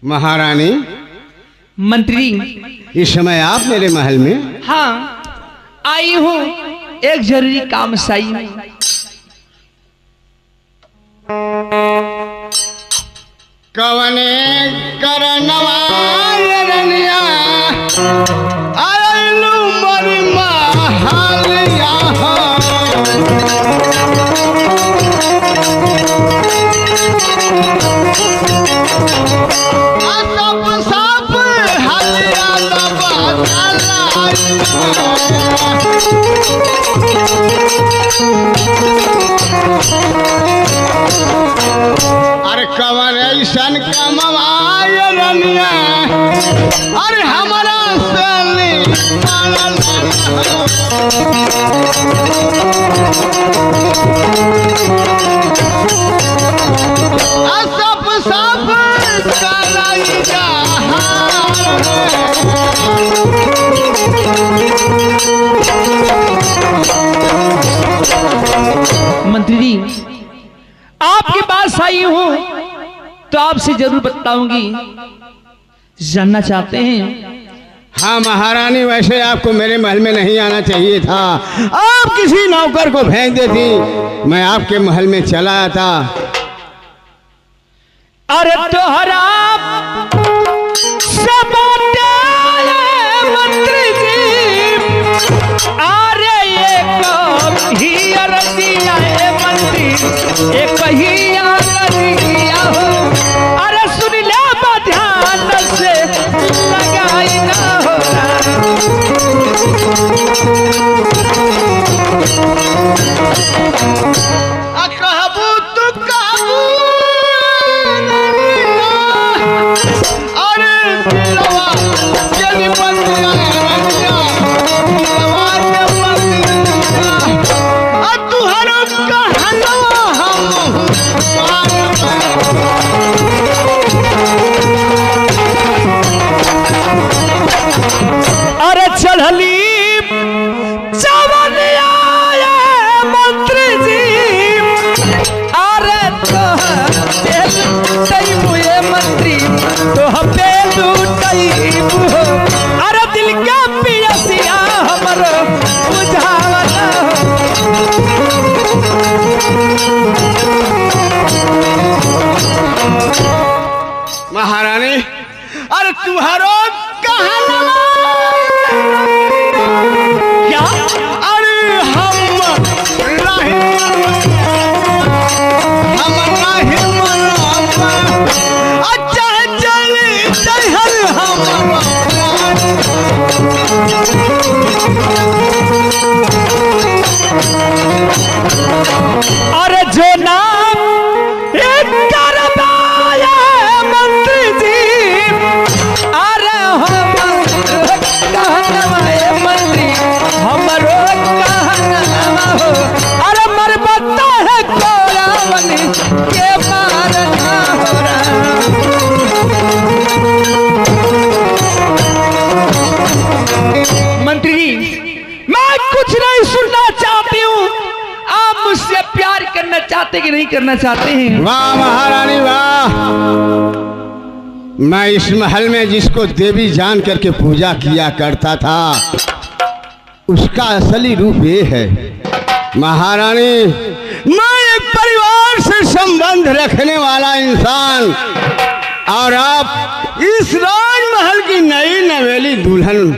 महारानी, मंत्री, इस समय आप मेरे महल में? हाँ, आई हूँ एक जरूरी काम से आई हूँ। कवने करनवा रनिया आयलू मरी महलिया सब हलिया अरे कवन ऐसन कमवाय रनिया, अरे हमारा सली सब सब कराई जा। मंत्री जी, आपके पास आई हूँ तो आपसे जरूर बताऊंगी। जानना चाहते हैं? हाँ महारानी, वैसे आपको मेरे महल में नहीं आना चाहिए था। आप किसी नौकर को भेज देती, मैं आपके महल में चला आता। अरे तोहरा सब मंत्री जी, अरे ही अरदिया है मंत्री, एक ही अरदिया हो। अरे सुन ले ध्यान से लगाई ना हो। कहबू तू कहबू, अरे दिलवा जल्दी बंदिया रनिया, दिलवा के बंदिया तू हर कहनवा हम अरे चढ़ली चवनिया मंत्री जी, अरे तो मंत्री तो हपे लूटईबू। अरे दिल का पियसिया हमर बुझावना महारानी, अरे तुम्हारो कहनवा क्या? अरे हम नहीं मनवा, अच्छा चली दहर हम। अरे जो नाम एक करवाया मंत्री जी, अरे मंत्री हमरो कहनवा हो। अरे मरबता है कोरावन के मारना हो रहा। मंत्री जी, मैं कुछ नहीं सुनना चाहती हूँ। आप मुझसे प्यार करना चाहते कि नहीं करना चाहते हैं? वाह महारानी वाह, मैं इस महल में जिसको देवी जान करके पूजा किया करता था, उसका असली रूप ये है। महारानी, मैं एक परिवार से संबंध रखने वाला इंसान, और आप इस राजमहल की नई नवेली दुल्हन,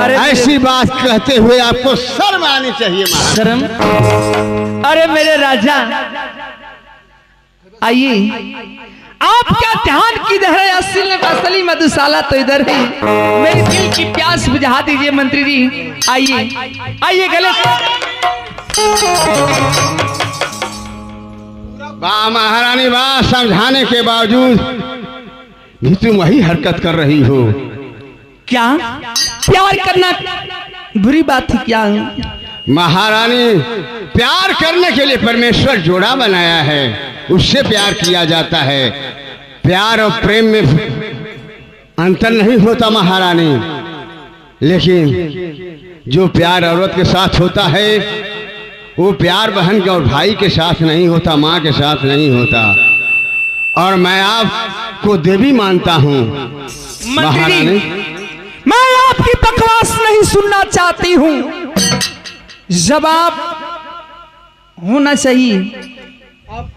अरे ऐसी बात कहते हुए आपको शर्म आनी चाहिए महाराज। शर्म? अरे मेरे राजा, आइए। आपका ध्यान किधर है? असली मधुशाला तो इधर है। मेरे दिल की प्यास बुझा दीजिए मंत्री जी। आइए आइए, गले वाह महारानी वाह, समझाने के बावजूद भी तुम वही हरकत कर रही हो। क्या प्यार करना बुरी बात है क्या? महारानी, प्यार करने के लिए परमेश्वर जोड़ा बनाया है, उससे प्यार किया जाता है। प्यार और प्रेम में अंतर नहीं होता महारानी, लेकिन जो प्यार औरत के साथ होता है वो प्यार बहन के और भाई के साथ नहीं होता, माँ के साथ नहीं होता। और मैं आपको देवी मानता हूँ। मंत्री जी, मैं आपकी बकवास नहीं सुनना चाहती हूँ, जवाब होना चाहिए।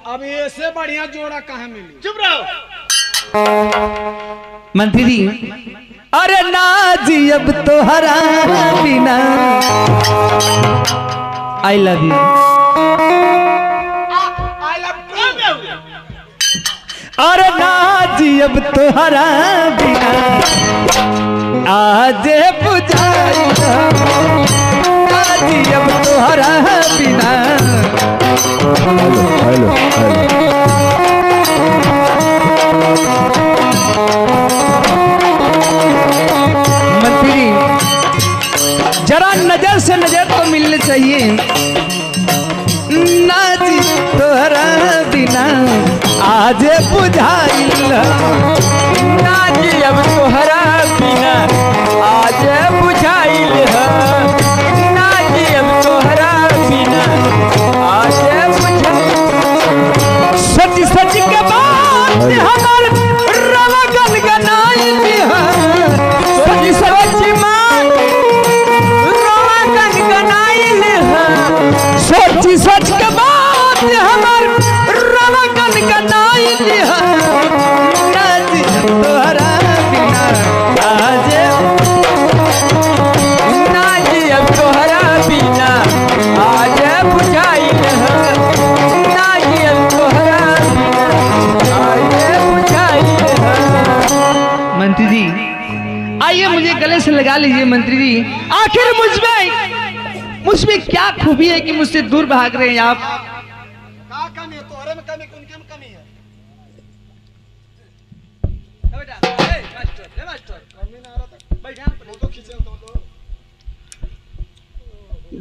अब ऐसे बढ़िया जोड़ा कहाँ मिली? चुप रहो। मंत्री जी, अरे ना जी अब तो हरा बिना, आई लव यू। अरे ना जी अब तो हरा बिना आज बुझाई, ना जी अब तो हरा बिना। हेलो हेलो मंत्री, जरा नजर से नजर तो मिलनी चाहिए। ना जी तोहरा बिना आज बुझाइल, ना जी अब तोहरा बिना आज बुझाइल है, ना जी अब तोहरा बिना आज बुझाइल। सच सच के बात हमार रवा गनगनाइल है, सच सच मान रवा गनगनाइल है, सच सच के बात हमार रवा गनगनाइल है। ना जी तोहरा बिना आज, ना जी अब तोहरा बिना आज बुझाइल है, ना जी अब तोहरा बिना आज बुझाइल है। मंत्री जी, आइए मुझे गले से लगा लीजिए। मंत्री जी, आखिर मुझमें क्या खूबी है कि मुझसे दूर भाग रहे हैं आप? का कमी है? तोहरे में कमी, उनके में कमी है? कमी ना आ रहा था, फोटो खींचे तो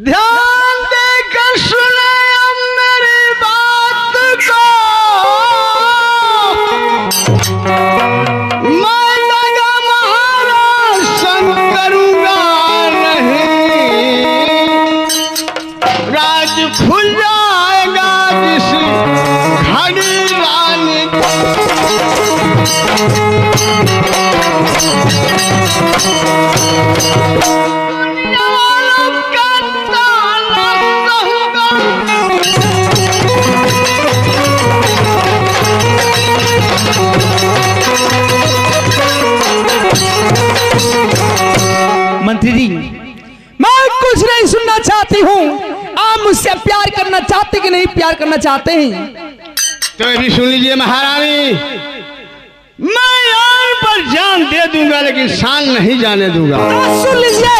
ध्यान देकर सुने अब मेरी बात को, मैं लगा महाराज संग करूंगा नहीं, राज खुल जाएगा जिस घड़ी रानी। दुनिया वालों का ताला रहूंगा, मंत्री जी, मैं कुछ नहीं सुनना चाहती हूँ। आप मुझसे प्यार करना चाहते कि नहीं प्यार करना चाहते हैं? तो ये भी सुन लीजिए महारानी, मैं यार पर जान दे दूंगा लेकिन शान नहीं जाने दूंगा। तो सुन लीजिए,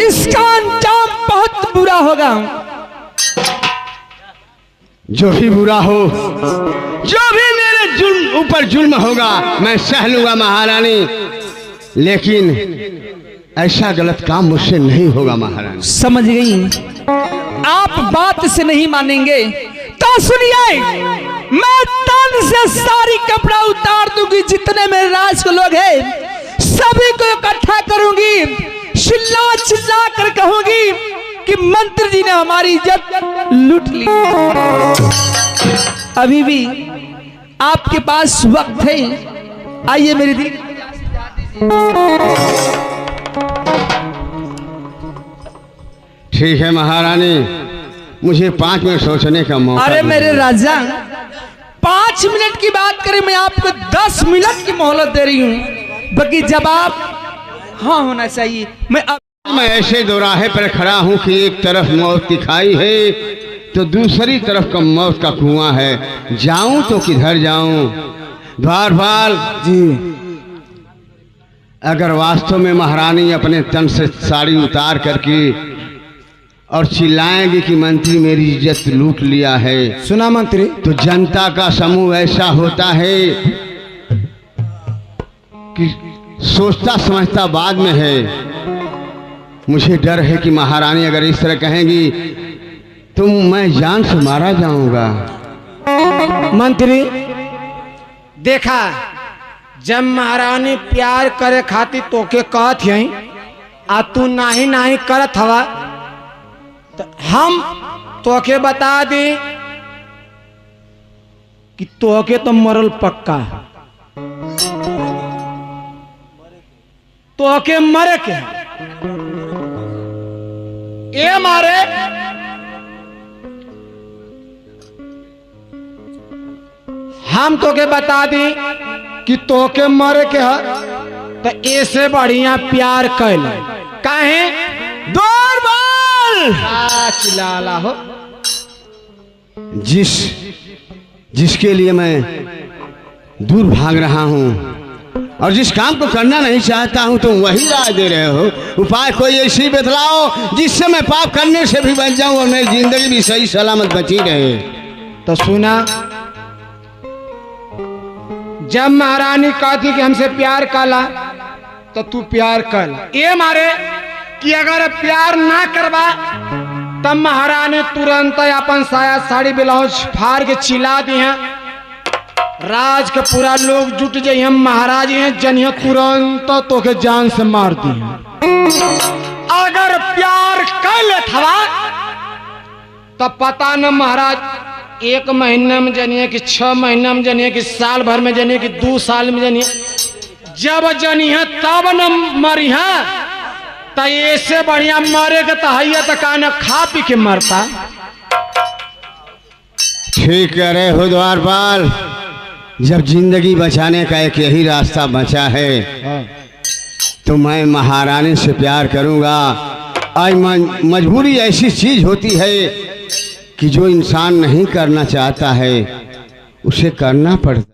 इसका अंजाम बहुत बुरा होगा। जो भी बुरा हो, जो भी मेरे जुल्म ऊपर जुल्म होगा मैं सह लूंगा महारानी, लेकिन ऐसा गलत काम मुझसे नहीं होगा महारानी। समझ गई? आप बात से नहीं मानेंगे तो सुनिए, मैं तन से सारी कपड़ा उतार दूंगी, जितने मेरे राज के लोग हैं सभी को इकट्ठा करूंगी, चिल्ला चिल्ला कर कहूंगी कि मंत्री जी ने हमारी इज्जत लूट ली। अभी भी आपके पास वक्त है, आइए मेरी दी। ठीक है महारानी, मुझे 5 मिनट सोचने का मौका अरे दो। मेरे राजा, 5 मिनट की बात करें, मैं आपको 10 मिनट की मोहलत दे रही हूँ, बाकी जवाब हाँ होना चाहिए। मैं ऐसे दोराहे पर खड़ा हूँ कि एक तरफ मौत दिखाई है तो दूसरी तरफ का मौत का कुआं है, जाऊं तो किधर जाऊं? द्वारपाल जी, अगर वास्तव में महारानी अपने तन से साड़ी उतार करके और चिल्लाएंगे कि मंत्री मेरी इज्जत लूट लिया है, सुना मंत्री, तो जनता का समूह ऐसा होता है कि सोचता समझता बाद में है। मुझे डर है कि महारानी अगर इस तरह कहेंगी तो मैं जान से मारा जाऊंगा। मंत्री देखा, जब महारानी प्यार करे खातिर तोके कहत हई आ तू नाही नाही करत हवा, तो हम तोके बता दी कि तोहके तो मरल पक्का, तोहके मरे के ए मारे हम तोके बता दी कि तोके मरे के है तो ऐसे बढ़िया प्यार कैल काहे दूर बोल। चिल्ला हो। जिसके लिए मैं दूर भाग रहा हूँ और जिस काम को करना नहीं चाहता हूँ तुम वही राय दे रहे हो। उपाय कोई ऐसी बतलाओ जिससे मैं पाप करने से भी बच जाऊं और मेरी जिंदगी भी सही सलामत बची रहे। तो सुना, जब महारानी कहती कि हमसे प्यार काला तो तू प्यार कर। ये मारे कि अगर प्यार ना करवा तब महारानी तुरंत अपन साया साड़ी ब्लाउज फाड़ के चिल्ला दी हैं, राज के पूरा लोग जुट जाइए, हम महाराज हैं जनिए तुरंत तो के जान से मार दी हैं। अगर प्यार कर लेठवा तब पता न महाराज 1 महीने में जनिए कि 6 महीने में जनिए कि साल भर में जनिए कि 2 साल में जनिए, जब जनिए तब न मरी है। तो ऐसे बढ़िया मरे के तो है तो कान खा पी के मरता। ठीक कह रहे हो द्वारपाल, जब जिंदगी बचाने का एक यही रास्ता बचा है तो मैं महारानी से प्यार करूंगा। आज मजबूरी ऐसी चीज होती है कि जो इंसान नहीं करना चाहता है उसे करना पड़ता।